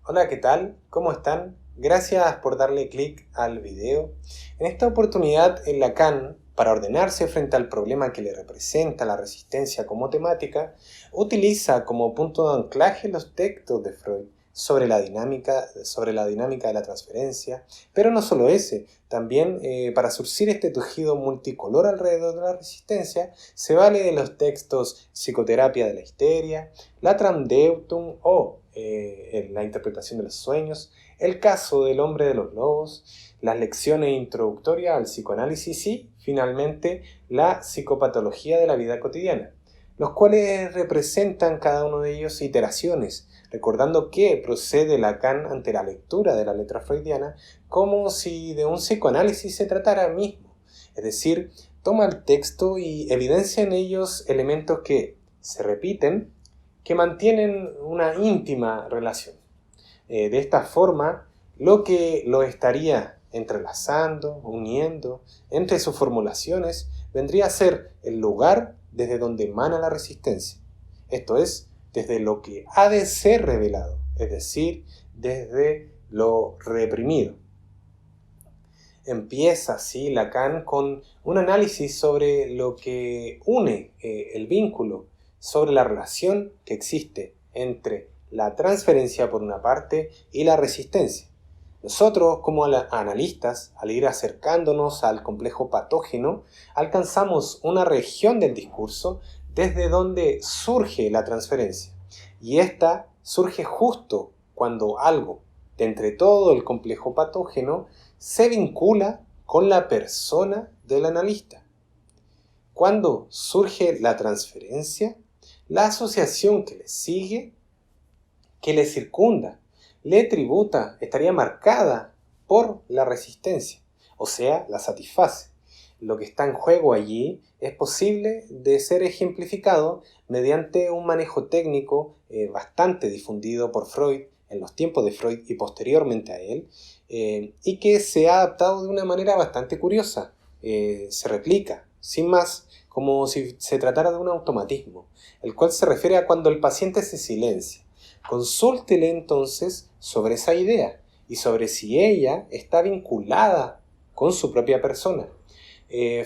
Hola, ¿qué tal? ¿Cómo están? Gracias por darle clic al video. En esta oportunidad, en Lacan, para ordenarse frente al problema que le representa la resistencia como temática, utiliza como punto de anclaje los textos de Freud sobre la dinámica de la transferencia, pero no solo ese, también para surcir este tejido multicolor alrededor de la resistencia, se vale de los textos Psicoterapia de la histeria, Latram Deutum o la interpretación de los sueños, el caso del hombre de los lobos, las lecciones introductorias al psicoanálisis y, finalmente, la psicopatología de la vida cotidiana, los cuales representan cada uno de ellos iteraciones, recordando que procede Lacan ante la lectura de la letra freudiana como si de un psicoanálisis se tratara mismo, es decir, toma el texto y evidencia en ellos elementos que se repiten, que mantienen una íntima relación. De esta forma, lo que lo estaría entrelazando, uniendo, entre sus formulaciones, vendría a ser el lugar desde donde emana la resistencia. Esto es, desde lo que ha de ser revelado, es decir, desde lo reprimido. Empieza así Lacan con un análisis sobre lo que une el vínculo, sobre la relación que existe entre la transferencia por una parte y la resistencia. Nosotros, como analistas, al ir acercándonos al complejo patógeno, alcanzamos una región del discurso desde donde surge la transferencia. Y esta surge justo cuando algo, de entre todo el complejo patógeno, se vincula con la persona del analista. Cuando surge la transferencia, la asociación que le sigue, que le circunda, le tributa, estaría marcada por la resistencia, o sea, la satisface. Lo que está en juego allí es posible de ser ejemplificado mediante un manejo técnico bastante difundido por Freud en los tiempos de Freud y posteriormente a él, y que se ha adaptado de una manera bastante curiosa. Se replica, sin más, como si se tratara de un automatismo, el cual se refiere a cuando el paciente se silencia. Consúltele entonces sobre esa idea y sobre si ella está vinculada con su propia persona.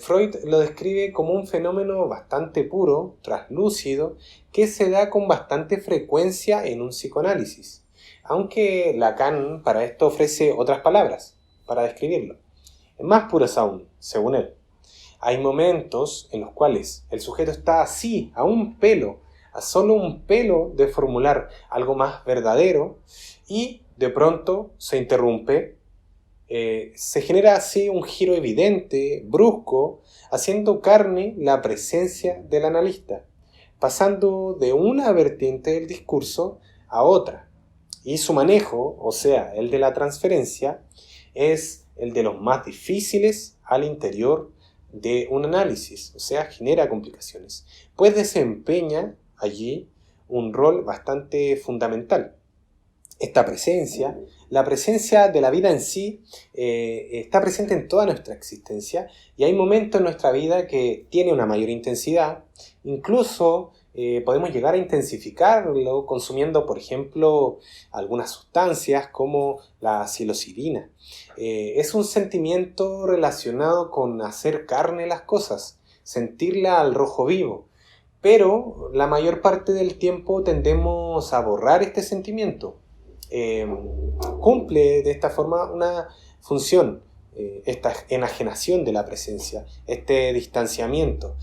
Freud lo describe como un fenómeno bastante puro, traslúcido, que se da con bastante frecuencia en un psicoanálisis, aunque Lacan para esto ofrece otras palabras para describirlo, más puras aún, según él. Hay momentos en los cuales el sujeto está así, a un pelo, a solo un pelo de formular algo más verdadero, y de pronto se interrumpe. Se genera así un giro evidente, brusco, haciendo carne la presencia del analista, pasando de una vertiente del discurso a otra. Y su manejo, o sea, el de la transferencia, es el de los más difíciles al interior de un análisis, o sea, genera complicaciones, pues desempeña allí un rol bastante fundamental. Esta presencia, la presencia de la vida en sí, está presente en toda nuestra existencia y hay momentos en nuestra vida que tiene una mayor intensidad, incluso podemos llegar a intensificarlo consumiendo, por ejemplo, algunas sustancias como la psilocibina. Es un sentimiento relacionado con hacer carne las cosas, sentirla al rojo vivo, pero la mayor parte del tiempo tendemos a borrar este sentimiento. Cumple de esta forma una función, esta enajenación de la presencia, este distanciamiento,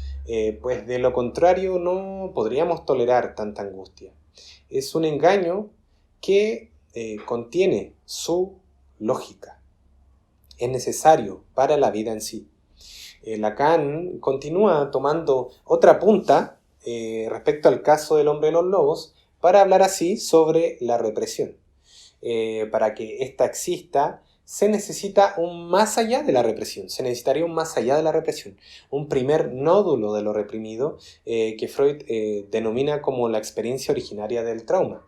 pues de lo contrario no podríamos tolerar tanta angustia. Es un engaño que contiene su lógica, es necesario para la vida en sí. Lacan continúa tomando otra punta respecto al caso del hombre de los lobos para hablar así sobre la represión. Para que ésta exista, se necesita un más allá de la represión, se necesitaría un más allá de la represión, un primer nódulo de lo reprimido que Freud denomina como la experiencia originaria del trauma.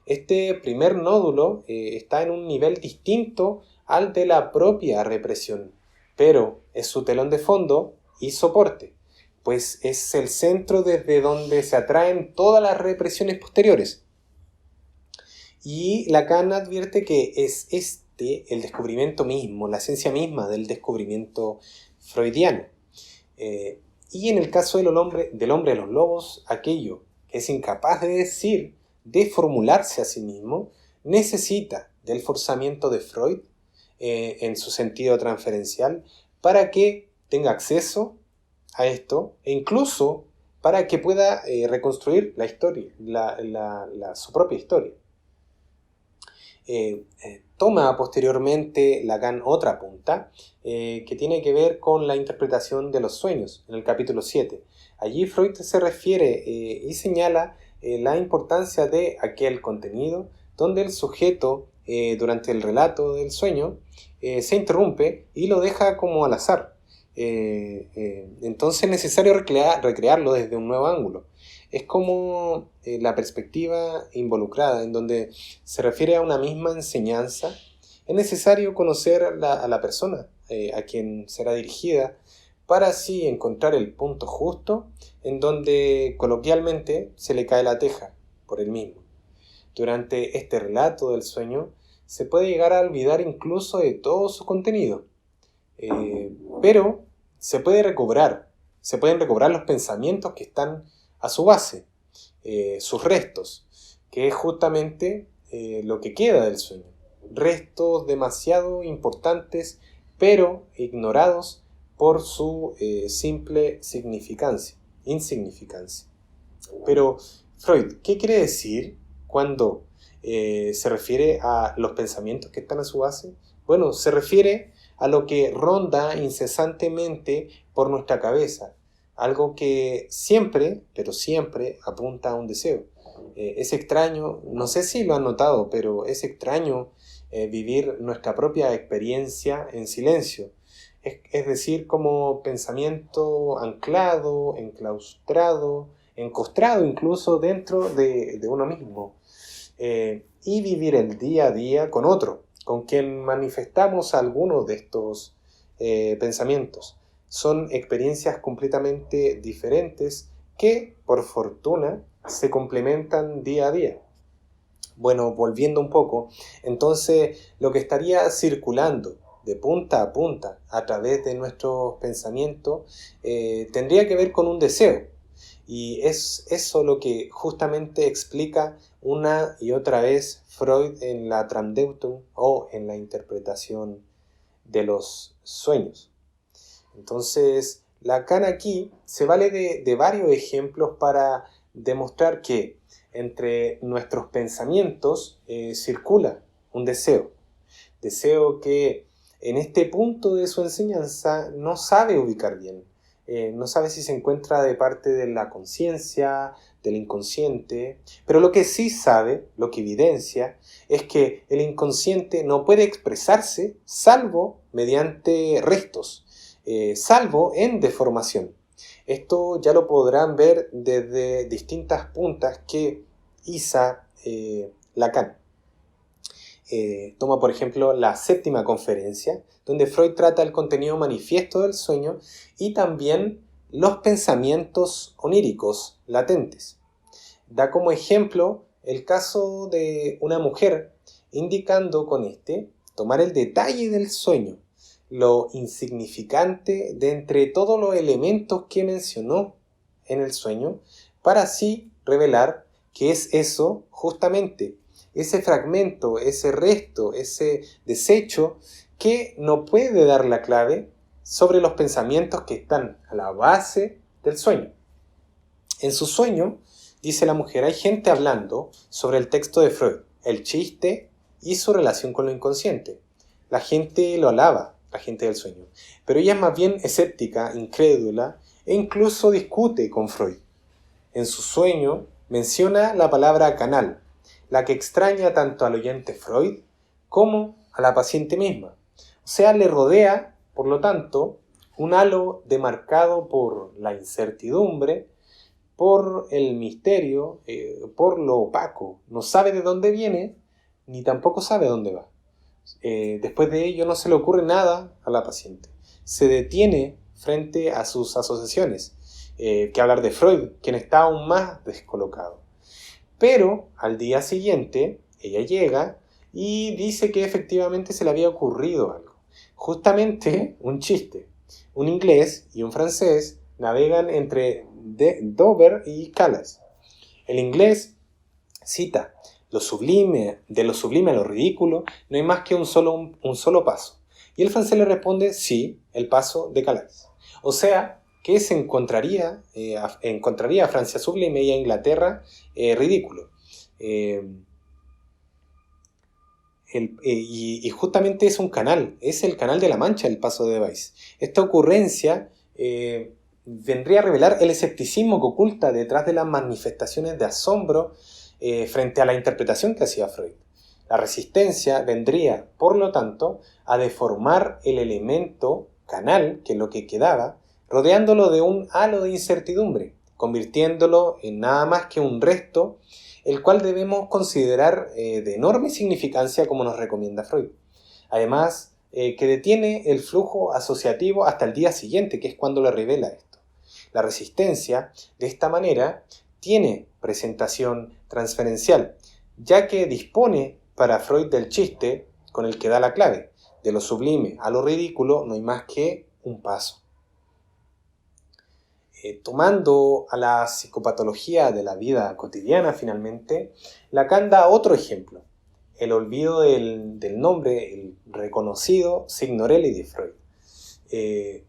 Este primer nódulo está en un nivel distinto al de la propia represión, pero es su telón de fondo y soporte, pues es el centro desde donde se atraen todas las represiones posteriores. Y Lacan advierte que es el descubrimiento mismo, la esencia misma del descubrimiento freudiano. Y en el caso del hombre de los lobos, aquello que es incapaz de decir, de formularse a sí mismo, necesita del forzamiento de Freud en su sentido transferencial para que tenga acceso a esto e incluso para que pueda reconstruir la historia, su propia historia. Toma posteriormente Lacan otra punta que tiene que ver con la interpretación de los sueños en el capítulo 7. Allí Freud se refiere y señala la importancia de aquel contenido donde el sujeto durante el relato del sueño se interrumpe y lo deja como al azar. Entonces es necesario recrearlo desde un nuevo ángulo. Es como la perspectiva involucrada, en donde se refiere a una misma enseñanza. Es necesario conocer a la persona a quien será dirigida para así encontrar el punto justo en donde coloquialmente se le cae la teja por el mismo. Durante este relato del sueño se puede llegar a olvidar incluso de todo su contenido, pero se pueden recobrar los pensamientos que están a su base, sus restos, que es justamente lo que queda del sueño. Restos demasiado importantes, pero ignorados por su simple insignificancia. Pero Freud, ¿qué quiere decir cuando se refiere a los pensamientos que están a su base? Bueno, se refiere a lo que ronda incesantemente por nuestra cabeza, algo que siempre, pero siempre apunta a un deseo. Es extraño, no sé si lo han notado, pero es extraño vivir nuestra propia experiencia en silencio. Es decir, como pensamiento anclado, enclaustrado, encostrado incluso dentro de uno mismo. Y vivir el día a día con otro, con quien manifestamos algunos de estos pensamientos. Son experiencias completamente diferentes que, por fortuna, se complementan día a día. Bueno, volviendo un poco, entonces lo que estaría circulando de punta a punta a través de nuestros pensamientos tendría que ver con un deseo. Y es eso lo que justamente explica una y otra vez Freud en la Traumdeutung o en la interpretación de los sueños. Entonces, Lacan aquí se vale de varios ejemplos para demostrar que entre nuestros pensamientos circula un deseo. Deseo que en este punto de su enseñanza no sabe ubicar bien. No sabe si se encuentra de parte de la conciencia, del inconsciente, pero lo que sí sabe, lo que evidencia, es que el inconsciente no puede expresarse salvo mediante restos, salvo en deformación. Esto ya lo podrán ver desde distintas puntas que iza Lacan. Toma por ejemplo la séptima conferencia, donde Freud trata el contenido manifiesto del sueño y también los pensamientos oníricos latentes. Da como ejemplo el caso de una mujer, indicando con tomar el detalle del sueño, lo insignificante de entre todos los elementos que mencionó en el sueño, para así revelar que es eso justamente, ese fragmento, ese resto, ese desecho que no puede dar la clave sobre los pensamientos que están a la base del sueño. En su sueño, dice la mujer, hay gente hablando sobre el texto de Freud, el chiste y su relación con lo inconsciente. La gente lo alaba, la gente del sueño, pero ella es más bien escéptica, incrédula e incluso discute con Freud. En su sueño menciona la palabra canal, la que extraña tanto al oyente Freud como a la paciente misma. O sea, le rodea, por lo tanto, un halo demarcado por la incertidumbre, por el misterio, por lo opaco. No sabe de dónde viene, ni tampoco sabe dónde va. Después de ello no se le ocurre nada a la paciente. Se detiene frente a sus asociaciones, que hablar de Freud, quien está aún más descolocado. Pero al día siguiente, ella llega y dice que efectivamente se le había ocurrido algo. Justamente un chiste. Un inglés y un francés navegan entre Dover y Calais. El inglés cita: de lo sublime a lo ridículo no hay más que un solo paso. Y el francés le responde: sí, el paso de Calais. O sea, que se encontraría a Francia sublime y a Inglaterra ridículo. Y justamente es un canal, es el canal de la Mancha el paso de Deveiss. Esta ocurrencia vendría a revelar el escepticismo que oculta detrás de las manifestaciones de asombro frente a la interpretación que hacía Freud. La resistencia vendría, por lo tanto, a deformar el elemento canal, que es lo que quedaba, rodeándolo de un halo de incertidumbre, convirtiéndolo en nada más que un resto, el cual debemos considerar de enorme significancia, como nos recomienda Freud. Además, que detiene el flujo asociativo hasta el día siguiente, que es cuando le revela esto. La resistencia, de esta manera, tiene presentación transferencial, ya que dispone para Freud del chiste con el que da la clave. De lo sublime a lo ridículo no hay más que un paso. Tomando a la psicopatología de la vida cotidiana, finalmente, Lacan da otro ejemplo: el olvido del nombre, el reconocido Signorelli de Freud.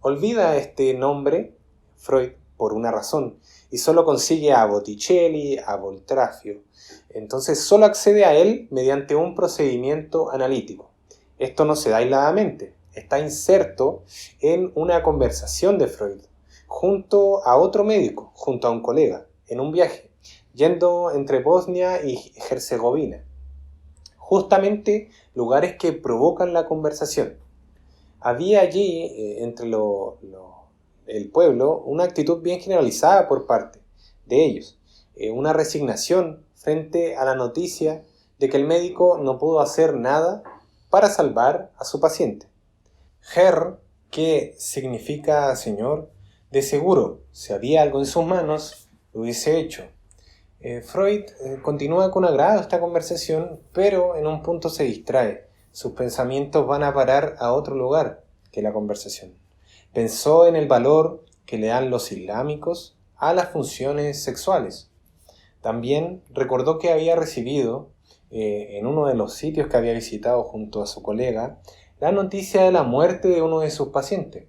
Olvida este nombre, Freud, por una razón, y solo consigue a Botticelli, a Boltraffio. Entonces solo accede a él mediante un procedimiento analítico. Esto no se da aisladamente, está inserto en una conversación de Freud, junto a otro médico, junto a un colega, en un viaje, yendo entre Bosnia y Herzegovina. Justamente lugares que provocan la conversación. Había allí, entre el pueblo, una actitud bien generalizada por parte de ellos, una resignación frente a la noticia de que el médico no pudo hacer nada para salvar a su paciente. Herr, que significa señor, de seguro, si había algo en sus manos, lo hubiese hecho. Freud continúa con agrado esta conversación, pero en un punto se distrae. Sus pensamientos van a parar a otro lugar que la conversación. Pensó en el valor que le dan los islámicos a las funciones sexuales. También recordó que había recibido, en uno de los sitios que había visitado junto a su colega, la noticia de la muerte de uno de sus pacientes,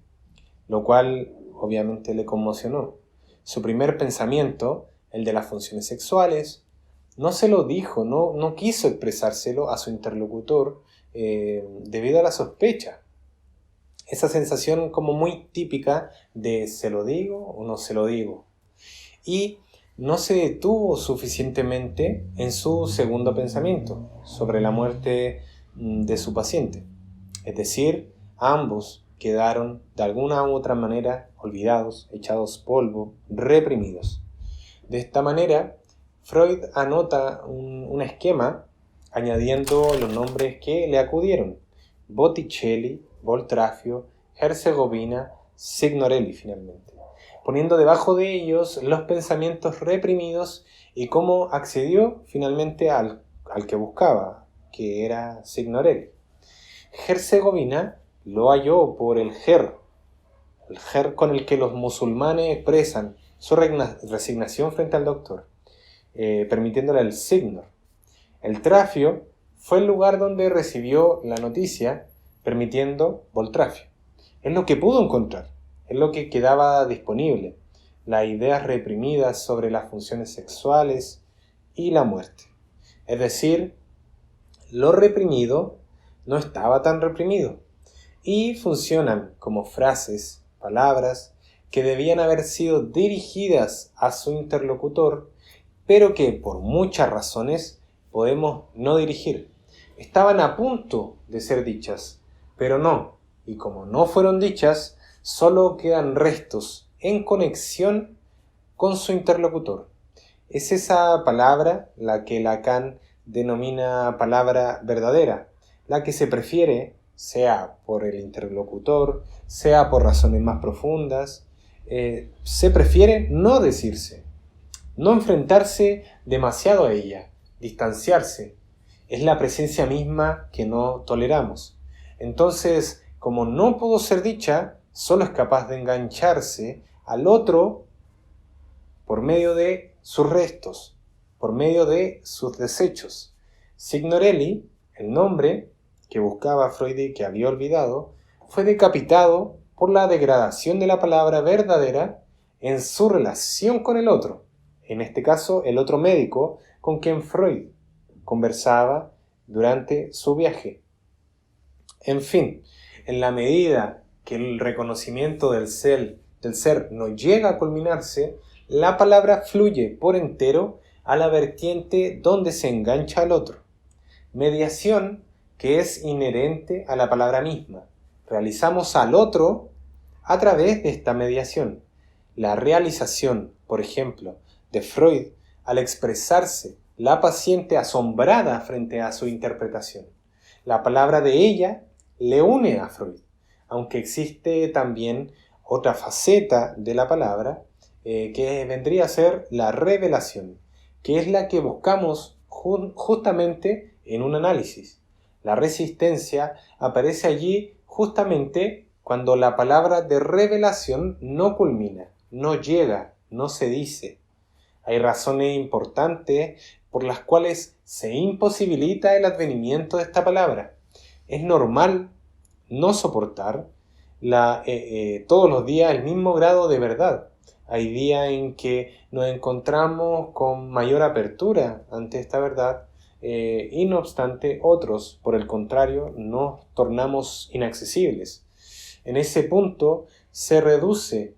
lo cual obviamente le conmocionó. Su primer pensamiento, el de las funciones sexuales, no se lo dijo, no quiso expresárselo a su interlocutor debido a la sospecha. Esa sensación como muy típica de ¿se lo digo o no se lo digo? Y no se detuvo suficientemente en su segundo pensamiento sobre la muerte de su paciente. Es decir, ambos quedaron de alguna u otra manera olvidados, echados polvo, reprimidos. De esta manera, Freud anota un esquema añadiendo los nombres que le acudieron: Botticelli, Boltraffio, Herzegovina, Signorelli finalmente, poniendo debajo de ellos los pensamientos reprimidos y cómo accedió finalmente al que buscaba, que era Signorelli. Herzegovina lo halló por el her con el que los musulmanes expresan su resignación frente al doctor, permitiéndole el signor. El trafio fue el lugar donde recibió la noticia, permitiendo Boltraffio. Es lo que pudo encontrar, es lo que quedaba disponible, las ideas reprimidas sobre las funciones sexuales y la muerte. Es decir, lo reprimido no estaba tan reprimido, y funcionan como frases, palabras, que debían haber sido dirigidas a su interlocutor, pero que por muchas razones podemos no dirigir. Estaban a punto de ser dichas, pero no, y como no fueron dichas, solo quedan restos en conexión con su interlocutor. Es esa palabra la que Lacan denomina palabra verdadera, la que se prefiere, sea por el interlocutor, sea por razones más profundas, se prefiere no decirse, no enfrentarse demasiado a ella, distanciarse, es la presencia misma que no toleramos. Entonces, como no pudo ser dicha, solo es capaz de engancharse al otro por medio de sus restos, por medio de sus desechos. Signorelli, el nombre que buscaba Freud y que había olvidado, fue decapitado por la degradación de la palabra verdadera en su relación con el otro, en este caso el otro médico con quien Freud conversaba durante su viaje. En fin, en la medida que el reconocimiento del ser no llega a culminarse, la palabra fluye por entero a la vertiente donde se engancha al otro. Mediación que es inherente a la palabra misma. Realizamos al otro a través de esta mediación. La realización, por ejemplo, de Freud al expresarse la paciente asombrada frente a su interpretación. La palabra de ella le une a Freud, aunque existe también otra faceta de la palabra que vendría a ser la revelación, que es la que buscamos justamente en un análisis. La resistencia aparece allí justamente cuando la palabra de revelación no culmina, no llega, no se dice. Hay razones importantes por las cuales se imposibilita el advenimiento de esta palabra. Es normal no soportar todos los días el mismo grado de verdad. Hay días en que nos encontramos con mayor apertura ante esta verdad y no obstante otros, por el contrario, nos tornamos inaccesibles. En ese punto se reduce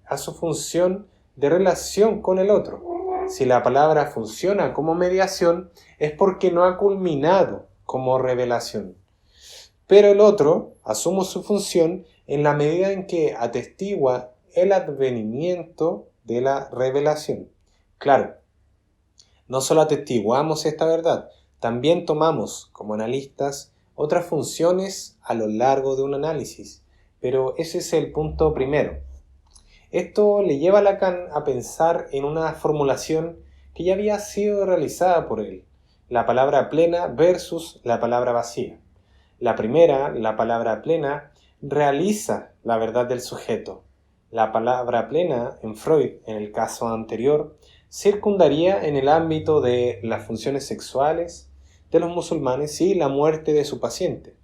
a su función de relación con el otro. Si la palabra funciona como mediación es porque no ha culminado como revelación. Pero el otro asume su función en la medida en que atestigua el advenimiento de la revelación. Claro, no solo atestiguamos esta verdad, también tomamos como analistas otras funciones a lo largo de un análisis, pero ese es el punto primero. Esto le lleva a Lacan a pensar en una formulación que ya había sido realizada por él, la palabra plena versus la palabra vacía. La primera, la palabra plena, realiza la verdad del sujeto. La palabra plena, en Freud, en el caso anterior, circundaría en el ámbito de las funciones sexuales de los musulmanes y la muerte de su paciente.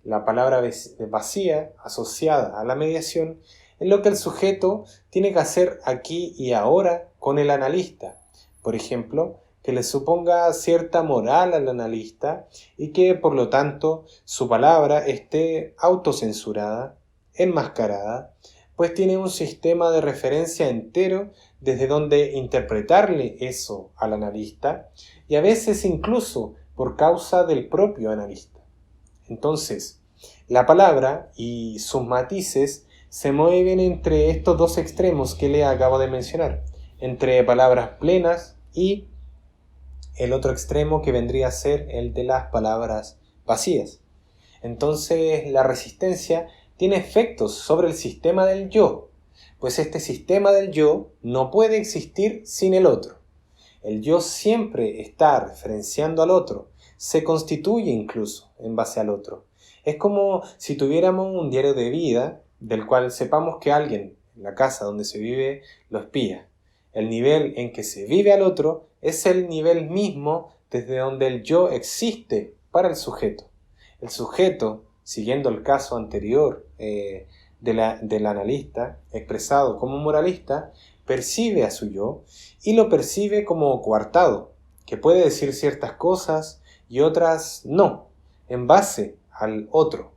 La palabra vacía, asociada a la mediación, es lo que el sujeto tiene que hacer aquí y ahora con el analista. Por ejemplo, que le suponga cierta moral al analista y que, por lo tanto, su palabra esté autocensurada, enmascarada, pues tiene un sistema de referencia entero desde donde interpretarle eso al analista y a veces incluso por causa del propio analista. Entonces, la palabra y sus matices se mueven entre estos dos extremos que le acabo de mencionar, entre palabras plenas y el otro extremo que vendría a ser el de las palabras vacías. Entonces, la resistencia tiene efectos sobre el sistema del yo, pues este sistema del yo no puede existir sin el otro. El yo siempre está referenciando al otro, se constituye incluso en base al otro. Es como si tuviéramos un diario de vida del cual sepamos que alguien en la casa donde se vive lo espía. El nivel en que se vive al otro es el nivel mismo desde donde el yo existe para el sujeto. El sujeto, siguiendo el caso anterior del analista, expresado como moralista, percibe a su yo y lo percibe como coartado, que puede decir ciertas cosas y otras no, en base al otro.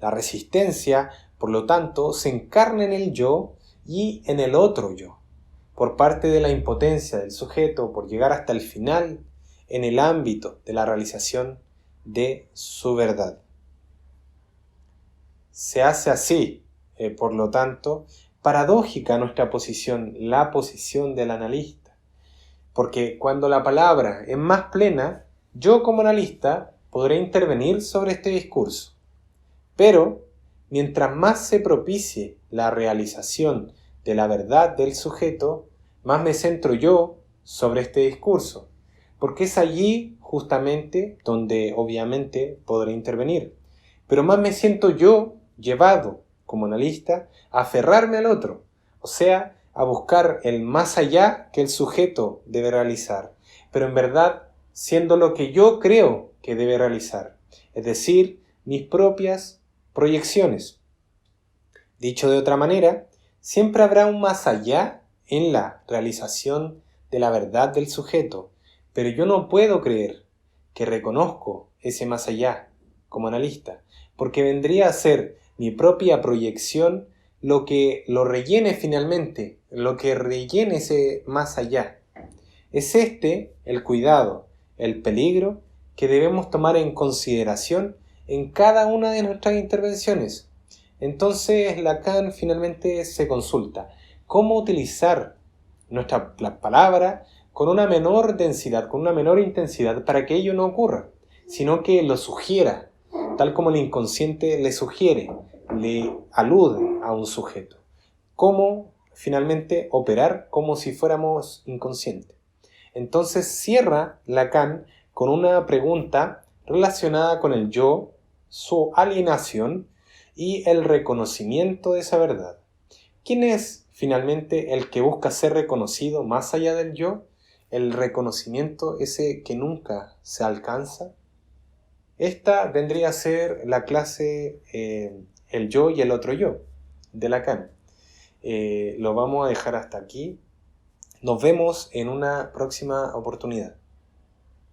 La resistencia, por lo tanto, se encarna en el yo y en el otro yo, por parte de la impotencia del sujeto por llegar hasta el final en el ámbito de la realización de su verdad. Se hace así, por lo tanto, paradójica nuestra posición, la posición del analista, porque cuando la palabra es más plena, yo como analista podré intervenir sobre este discurso. Pero, mientras más se propicie la realización de la verdad del sujeto, más me centro yo sobre este discurso, porque es allí justamente donde obviamente podré intervenir. Pero más me siento yo llevado como analista a aferrarme al otro, o sea, a buscar el más allá que el sujeto debe realizar, pero en verdad siendo lo que yo creo que debe realizar, es decir, mis propias proyecciones. Dicho de otra manera, siempre habrá un más allá en la realización de la verdad del sujeto, pero yo no puedo creer que reconozco ese más allá como analista, porque vendría a ser mi propia proyección lo que lo rellene finalmente, lo que rellene ese más allá. Es este el cuidado, el peligro que debemos tomar en consideración en cada una de nuestras intervenciones. Entonces Lacan finalmente se consulta cómo utilizar las palabras con una menor densidad, con una menor intensidad para que ello no ocurra, sino que lo sugiera, tal como el inconsciente le sugiere, le alude a un sujeto. Cómo finalmente operar como si fuéramos inconscientes. Entonces cierra Lacan con una pregunta relacionada con el yo, su alienación y el reconocimiento de esa verdad. ¿Quién es finalmente el que busca ser reconocido más allá del yo? El reconocimiento ese que nunca se alcanza. Esta vendría a ser la clase el yo y el otro yo de Lacan. Lo vamos a dejar hasta aquí. Nos vemos en una próxima oportunidad.